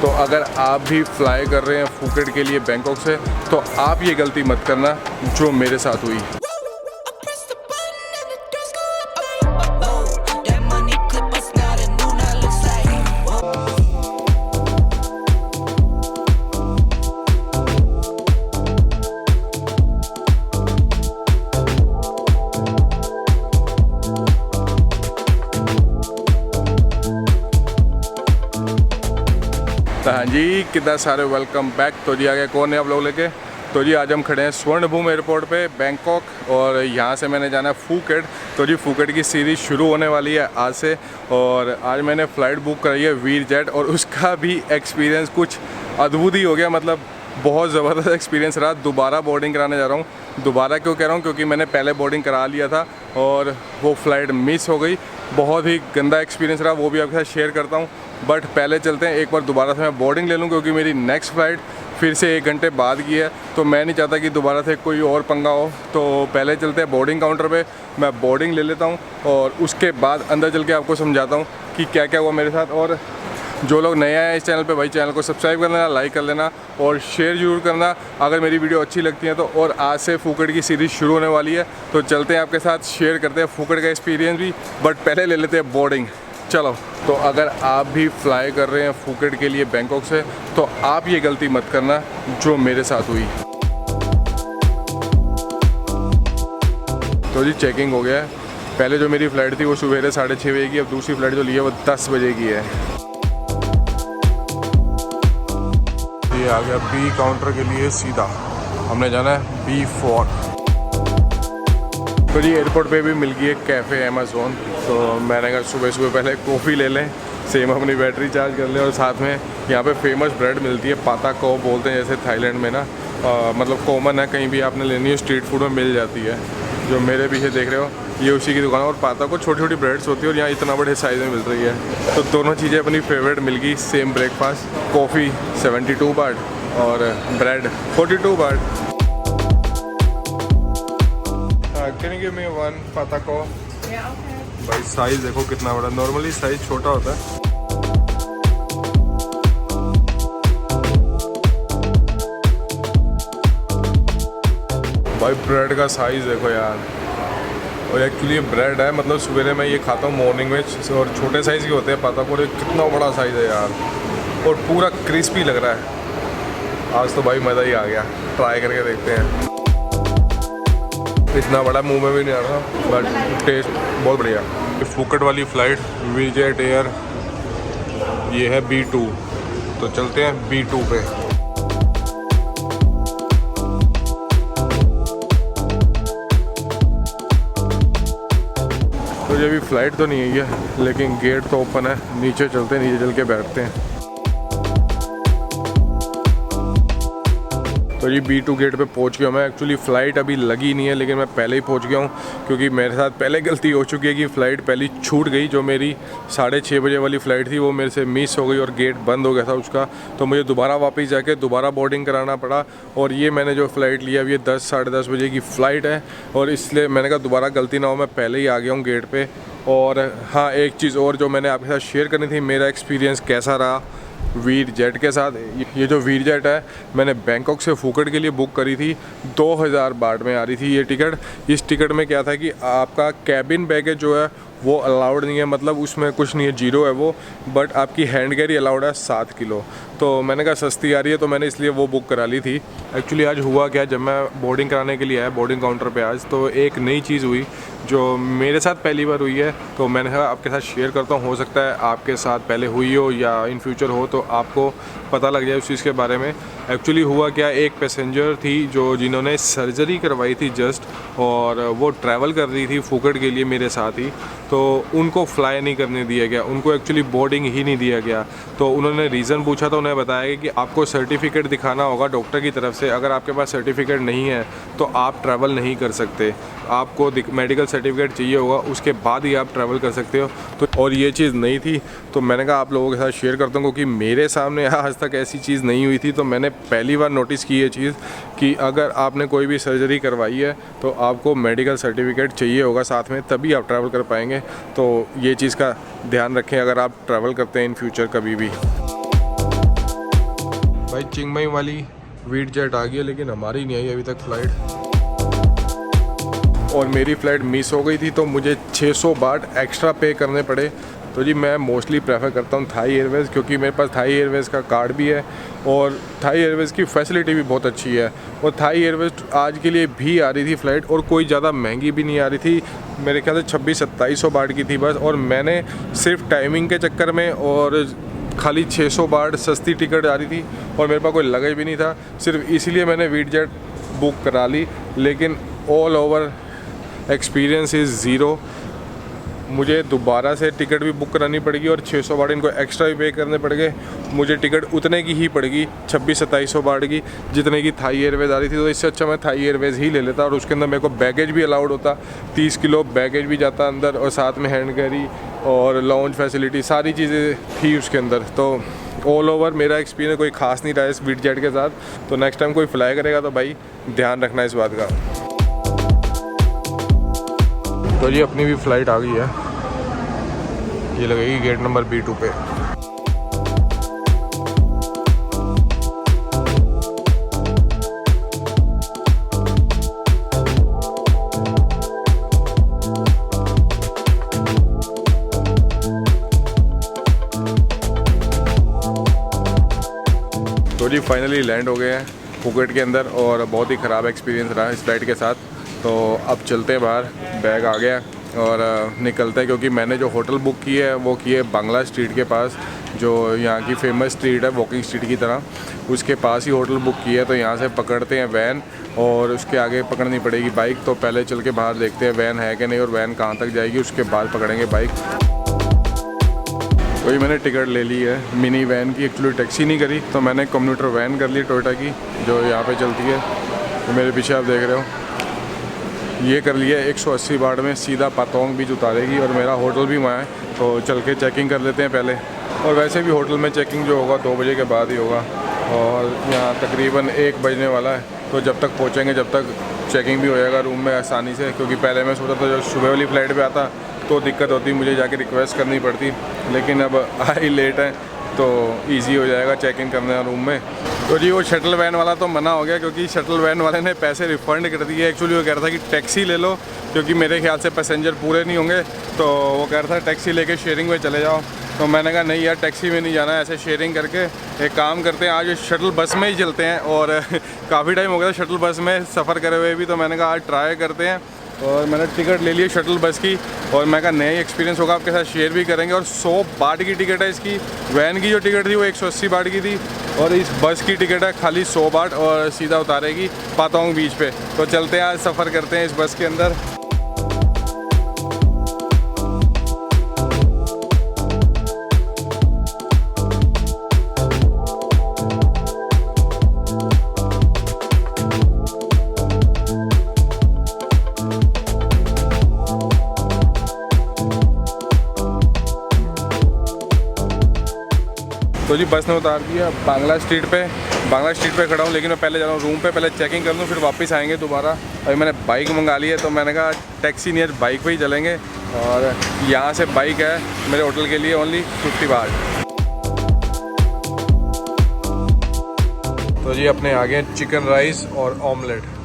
तो अगर आप भी फ्लाई कर रहे हैं फुकेट के लिए बैंकॉक से, तो आप ये गलती मत करना जो मेरे साथ हुई। तो हाँ जी, कितना सारे वेलकम बैक। तो जी आगे कौन है आप लोग लेके। तो जी आज हम खड़े हैं स्वर्णभूमि एयरपोर्ट पे बैंकॉक, और यहाँ से मैंने जाना है फुकेट। तो जी फुकेट की सीरीज़ शुरू होने वाली है आज से, और आज मैंने फ़्लाइट बुक कराई है वीरजेट, और उसका भी एक्सपीरियंस कुछ अद्भुत ही हो गया। मतलब बहुत ज़बरदस्त एक्सपीरियंस रहा। दोबारा बोर्डिंग कराने जा रहा हूँ। दोबारा क्यों कह रहा हूँ, क्योंकि मैंने पहले बोर्डिंग करा लिया था और वो फ़्लाइट मिस हो गई। बहुत ही गंदा एक्सपीरियंस रहा, वो भी आपके साथ शेयर करता हूँ। बट पहले चलते हैं, एक बार दोबारा से मैं बोर्डिंग ले लूँ, क्योंकि मेरी नेक्स्ट फ़्लाइट फिर से 1 घंटे बाद की है। तो मैं नहीं चाहता कि दोबारा से कोई और पंगा हो। तो पहले चलते हैं बोर्डिंग काउंटर पे, मैं बोर्डिंग ले लेता हूँ, और उसके बाद अंदर चल के आपको समझाता हूँ कि क्या क्या हुआ मेरे साथ। और जो लोग नए आए हैं इस चैनल पे, भाई चैनल को सब्सक्राइब कर लेना, लाइक कर लेना और शेयर ज़रूर करना अगर मेरी वीडियो अच्छी लगती है तो। और आज से फुकेट की सीरीज़ शुरू होने वाली है, तो चलते हैं आपके साथ, शेयर करते हैं फुकेट का एक्सपीरियंस भी। बट पहले ले लेते हैं बोर्डिंग। चलो, तो अगर आप भी फ्लाई कर रहे हैं फुकेट के लिए बैंकॉक से, तो आप ये गलती मत करना जो मेरे साथ हुई। तो जी चेकिंग हो गया है। पहले जो मेरी फ़्लाइट थी वो सवेरे 6:30 बजे की, अब दूसरी फ़्लाइट जो ली है वो 10 बजे की है। ये आ गया बी काउंटर के लिए सीधा, हमने जाना है B4। तो जी एयरपोर्ट पे भी मिल गई है कैफ़े अमेज़ॉन। तो मैंने कहा सुबह सुबह पहले कॉफ़ी ले लें, सेम अपनी बैटरी चार्ज कर लें, और साथ में यहाँ पे फेमस ब्रेड मिलती है, पाता को बोलते हैं, जैसे थाईलैंड में ना मतलब कॉमन है, कहीं भी आपने लेनी है स्ट्रीट फूड में मिल जाती है। जो मेरे पीछे देख रहे हो ये उसी की दुकान है, और पाता को छोटी छोटी ब्रेड्स होती है, और यहाँ इतना बड़े साइज़ में मिल रही है। तो दोनों चीज़ें अपनी फेवरेट मिल गई। सेम ब्रेकफास्ट, कॉफ़ी 72 बाट और ब्रेड 42 बाट। Can you give me one पाता को? भाई साइज़ देखो कितना बड़ा, नॉर्मली साइज़ छोटा होता है। भाई ब्रेड का साइज़ देखो यार, और एक्चुअली ये ब्रेड है, मतलब सवेरे मैं ये खाता हूँ मॉर्निंग में, और छोटे साइज़ के होते हैं पाता को, कितना बड़ा साइज़ है यार, और पूरा क्रिस्पी लग रहा है। आज तो भाई मज़ा ही आ गया, ट्राई करके देखते हैं। इतना बड़ा मुंह में भी नहीं आ रहा, बट टेस्ट बहुत बढ़िया। फुकेट वाली फ़्लाइट वीरजेट एयर, ये है B2। तो चलते हैं B2 पे। तो ये भी फ़्लाइट तो नहीं है, लेकिन गेट तो ओपन है। नीचे चलते हैं, नीचे चल के बैठते हैं। तो जी B2 गेट पे पहुंच गया मैं। एक्चुअली फ़्लाइट अभी लगी नहीं है, लेकिन मैं पहले ही पहुंच गया हूं, क्योंकि मेरे साथ पहले गलती हो चुकी है कि फ़्लाइट पहले छूट गई। जो मेरी 6:30 बजे वाली फ़्लाइट थी वो मेरे से मिस हो गई, और गेट बंद हो गया था उसका। तो मुझे दोबारा वापस जाके दोबारा बोर्डिंग कराना पड़ा। और ये मैंने जो फ़्लाइट लिया अब ये 10 साढ़े 10 बजे की फ़्लाइट है, और इसलिए मैंने कहा दोबारा गलती ना हो, मैं पहले ही आ गया हूँ गेट पर। और हाँ, एक चीज़ और जो मैंने आपके साथ शेयर करनी थी, मेरा एक्सपीरियंस कैसा रहा वीरजेट के साथ। ये जो वीरजेट है मैंने बैंकॉक से फुकेट के लिए बुक करी थी, 2000 बाट में आ रही थी ये टिकट। इस टिकट में क्या था कि आपका कैबिन बैगेज जो है वो अलाउड नहीं है, मतलब उसमें कुछ नहीं है, जीरो है वो। बट आपकी हैंड कैरी अलाउड है 7 किलो। तो मैंने कहा सस्ती आ रही है, तो मैंने इसलिए वो बुक करा ली थी। एक्चुअली आज हुआ क्या, जब मैं बोर्डिंग कराने के लिए आया बोर्डिंग काउंटर पे आज, तो एक नई चीज़ हुई जो मेरे साथ पहली बार हुई है। तो मैंने कहा आपके साथ शेयर करता हूँ, हो सकता है आपके साथ पहले हुई हो या इन फ्यूचर हो, तो आपको पता लग जाए उस चीज़ के बारे में। एक्चुअली हुआ क्या, एक पैसेंजर थी जिन्होंने सर्जरी करवाई थी जस्ट, और वो ट्रैवल कर रही थी फुकेट के लिए मेरे साथ ही। तो उनको फ़्लाई नहीं करने दिया गया, उनको एक्चुअली बोर्डिंग ही नहीं दिया गया। तो उन्होंने रीज़न पूछा, तो उन्हें बताया कि आपको सर्टिफिकेट दिखाना होगा डॉक्टर की तरफ से। अगर आपके पास सर्टिफिकेट नहीं है तो आप ट्रैवल नहीं कर सकते, आपको मेडिकल सर्टिफिकेट चाहिए होगा, उसके बाद ही आप ट्रैवल कर सकते हो। तो और ये चीज़ नहीं थी, तो मैंने कहा आप लोगों के साथ शेयर करता हूँ, क्योंकि मेरे सामने आज तक ऐसी चीज़ नहीं हुई थी। तो मैंने पहली बार नोटिस की ये चीज़ कि अगर आपने कोई भी सर्जरी करवाई है तो आपको मेडिकल सर्टिफिकेट चाहिए होगा साथ में, तभी आप ट्रैवल कर पाएंगे। तो ये चीज़ का ध्यान रखें अगर आप ट्रैवल करते हैं इन फ्यूचर कभी भी। भाई चिंगमाई वाली वीट जेट आ गई है, लेकिन हमारी नहीं आई अभी तक फ़्लाइट, और मेरी फ़्लाइट मिस हो गई थी तो मुझे 600 बाट एक्स्ट्रा पे करने पड़े। तो जी मैं मोस्टली प्रेफर करता हूँ थाई एयरवेज़, क्योंकि मेरे पास थाई एयरवेज़ का कार्ड भी है और थाई एयरवेज़ की फ़ैसिलिटी भी बहुत अच्छी है। और थाई एयरवेज़ आज के लिए भी आ रही थी फ़्लाइट, और कोई ज़्यादा महंगी भी नहीं आ रही थी, मेरे ख्याल से 2600-2700 बाट की थी बस। और मैंने सिर्फ टाइमिंग के चक्कर में और खाली 600 बाट सस्ती टिकट आ रही थी, और मेरे पास कोई लगेज भी नहीं था, सिर्फ इसीलिए मैंने वीट जेट बुक करा ली। लेकिन all over experience is zero. मुझे दोबारा से टिकट भी बुक करानी पड़ेगी और 600 बाट इनको एक्स्ट्रा भी पे करने पड़ेंगे। मुझे टिकट उतने की ही पड़ेगी, 2600-2700 बाट की, जितने की थाई एयरवेज़ आ रही थी। तो इससे अच्छा मैं थाई एयरवेज़ ही ले लेता, और उसके अंदर मेरे को बैगेज भी अलाउड होता, 30 किलो बैगेज भी जाता अंदर, और साथ में हैंड कैरी और लाउंज फैसिलिटी सारी चीज़ें थी उसके अंदर। तो ऑल ओवर मेरा एक्सपीरियंस कोई ख़ास नहीं रहा इस वीट जेट के साथ। तो नेक्स्ट टाइम कोई फ्लाई करेगा तो भाई ध्यान रखना इस बात का। तो जी अपनी भी फ़्लाइट आ गई है, ये लगेगी गेट नंबर B2 पे। तो जी फाइनली लैंड हो गए हैं फुकेट के अंदर, और बहुत ही ख़राब एक्सपीरियंस रहा इस फ्लाइट के साथ। तो अब चलते हैं बाहर, बैग आ गया और निकलते हैं, क्योंकि मैंने जो होटल बुक की है वो की है बांग्ला स्ट्रीट के पास, जो यहाँ की फेमस स्ट्रीट है वॉकिंग स्ट्रीट की तरह, उसके पास ही होटल बुक की है। तो यहाँ से पकड़ते हैं वैन, और उसके आगे पकड़नी पड़ेगी बाइक। तो पहले चल के बाहर देखते हैं वैन है कि नहीं, और वैन कहाँ तक जाएगी, उसके बाद पकड़ेंगे बाइक। तो ये मैंने टिकट ले ली है मिनी वैन की, एक्चुअली टैक्सी नहीं करी, तो मैंने कम्यूटर वैन कर ली टोयोटा की, जो यहाँ पे चलती है। तो मेरे पीछे आप देख रहे हो, ये कर लिया 180 बाट में, सीधा पातोंग बीच उतारेगी, और मेरा होटल भी वहाँ है। तो चल के चेकिंग कर लेते हैं पहले, और वैसे भी होटल में चेकिंग जो होगा 2 बजे के बाद ही होगा, और यहाँ तकरीबन 1 बजने वाला है। तो जब तक पहुँचेंगे जब तक चेकिंग भी हो जाएगा रूम में आसानी से, क्योंकि पहले मैं सोचा था जब सुबह वाली फ़्लाइट पे आता तो दिक्कत होती, मुझे जाके रिक्वेस्ट करनी पड़ती, लेकिन अब आई लेट है तो इजी हो जाएगा चेक इन करना रूम में। तो जी वो शटल वैन वाला तो मना हो गया, क्योंकि शटल वैन वाले ने पैसे रिफ़ंड कर दिए। एक्चुअली वो कह रहा था कि टैक्सी ले लो, क्योंकि मेरे ख्याल से पैसेंजर पूरे नहीं होंगे, तो वो कह रहा था टैक्सी लेके शेयरिंग में चले जाओ। तो मैंने कहा नहीं यार, टैक्सी में नहीं जाना है, ऐसे शेयरिंग करके एक काम करते हैं, आज शटल बस में ही चलते हैं। और काफ़ी टाइम हो गया शटल बस में सफ़र करे हुए भी, तो मैंने कहा आज ट्राई करते हैं। और मैंने टिकट ले ली है शटल बस की, और मैं कहा नया एक्सपीरियंस होगा, आपके साथ शेयर भी करेंगे। और 100 बाट की टिकट है इसकी। वैन की जो टिकट थी वो 180 बाट की थी, और इस बस की टिकट है खाली 100 बाट, और सीधा उतारेगी पातोंग बीच पे। तो चलते हैं, आज सफ़र करते हैं इस बस के अंदर। तो जी बस ने उतार दिया बांग्ला स्ट्रीट पे खड़ा हूँ, लेकिन मैं पहले जा रहा हूँ रूम पे, पहले चेकिंग कर लूँ, फिर वापस आएंगे दोबारा। अभी मैंने बाइक मंगा ली है, तो मैंने कहा टैक्सी नहीं है, बाइक पे ही चलेंगे। और यहाँ से बाइक है मेरे होटल के लिए ओनली 50 बाट। तो जी अपने आ गए चिकन राइस और ऑमलेट।